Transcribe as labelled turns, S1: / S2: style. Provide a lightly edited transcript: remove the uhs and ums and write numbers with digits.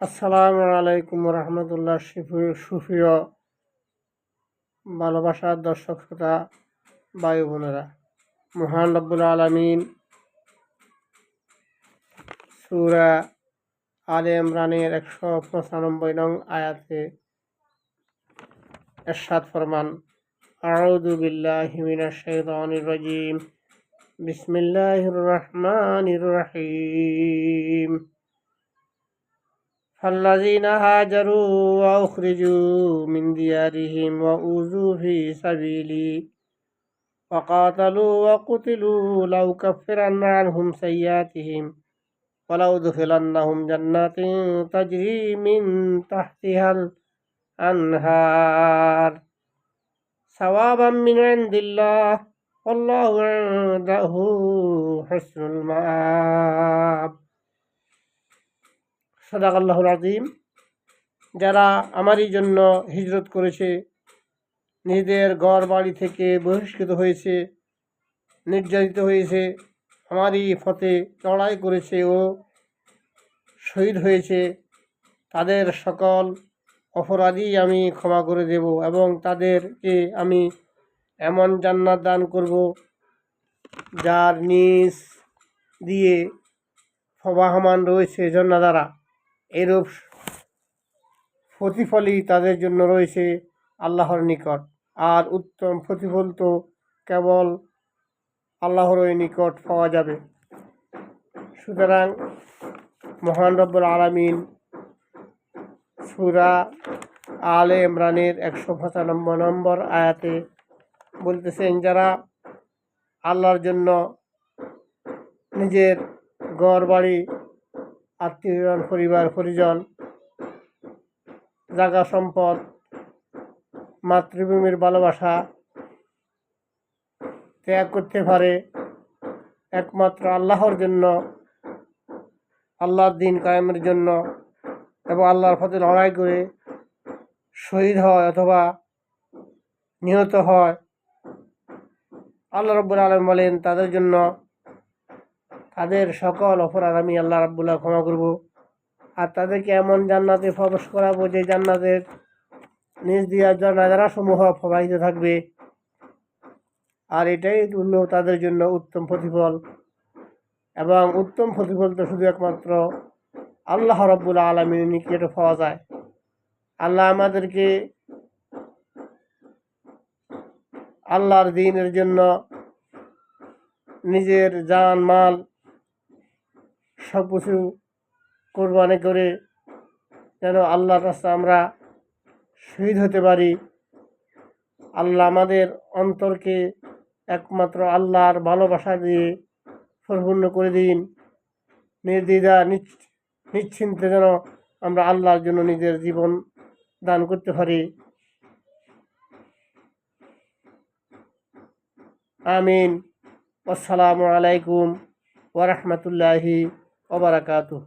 S1: আসসালামু আলাইকুম রহমতুল্লাহ। সুপ্রিয় ভালোবাসার দর্শক শ্রোতা ভাই বোনেরা, মহান রব্বুল আলামিন সূরা আলে ইমরানের 195 নং আয়াতে ইরশাদ ফরমান, আউযু বিল্লাহি মিনাশ শাইতানির রাজীম, বিসমিল্লাহির রহমানির রহিম। فالذين هاجروا وأخرجوا من ديارهم وأوذوا في سبيلي وقاتلوا وقتلوا لأكفرن عنهم سيئاتهم ولأدخلنهم جنات تجري من تحتها الأنهار ثوابا من عند الله والله عنده حسن المآب। সাদাকাল্লাহুল আযীম। যারা আমারই জন্য হিজরত করেছে, নিজেদের ঘর বাড়ি থেকে বহিষ্কৃত হয়েছে, নির্যাতিত হয়েছে, আমারই পথে লড়াই করেছে ও শহীদ হয়েছে, তাদের সকল অপরাধী আমি ক্ষমা করে দেব এবং তাদেরকে আমি এমন জান্নাত দান করব যার নিচ দিয়ে প্রবাহমান রয়েছে ঝর্ণাধারা। এরূপ প্রতিফলই তাদের জন্য রয়েছে আল্লাহর নিকট, আর উত্তম প্রতিফল তো কেবল আল্লাহরই নিকট পাওয়া যাবে। সুতরাং মহান রব্বুল আলামিন সূরা আলে ইমরানের 195 নম্বর আয়াতে বলতেছেন, যারা আল্লাহর জন্য নিজের ঘর বাড়ি, আত্মীয়জন, পরিবার পরিজন, জায়গা সম্পদ, মাতৃভূমির ভালোবাসা ত্যাগ করতে পারে একমাত্র আল্লাহর জন্য, আল্লাহর দ্বীন কায়েমের জন্য, এবং আল্লাহর পথে লড়াই করে শহীদ হয় অথবা নিহত হয়, আল্লাহ রাব্বুল আলামিন বলেন তাদের জন্য তাদের সকল অপরাধ আমি আল্লাহ রাব্বুল আলামিন ক্ষমা করব, আর তাদেরকে এমন জান্নাতে প্রবেশ করাবো যে জান্নাতের নিজ দিয়া ঝর্ণাধারা সমূহ প্রবাহিত থাকবে, আর এটাই হলো তাদের জন্য উত্তম প্রতিফল। এবং উত্তম প্রতিফল তো শুধু একমাত্র আল্লাহ রাব্বুল আলামিনের নিকটে পাওয়া যায়। আল্লাহ আমাদেরকে আল্লাহর দ্বীনের জন্য নিজের জান মাল সব কিছু কোরবানি করে যেন আল্লাহর রাস্তায় আমরা শহীদ হতে পারি। আল্লাহ আমাদের অন্তরকে একমাত্র আল্লাহর ভালোবাসা দিয়ে পরিপূর্ণ করে দিন। নির্দ্বিধা নিশ্চিন্তে যেন আমরা আল্লাহর জন্য নিজের জীবন দান করতে পারি। আমিন। আসসালামু আলাইকুম ওয়া রাহমাতুল্লাহি ওয়া বারাকাতুহু।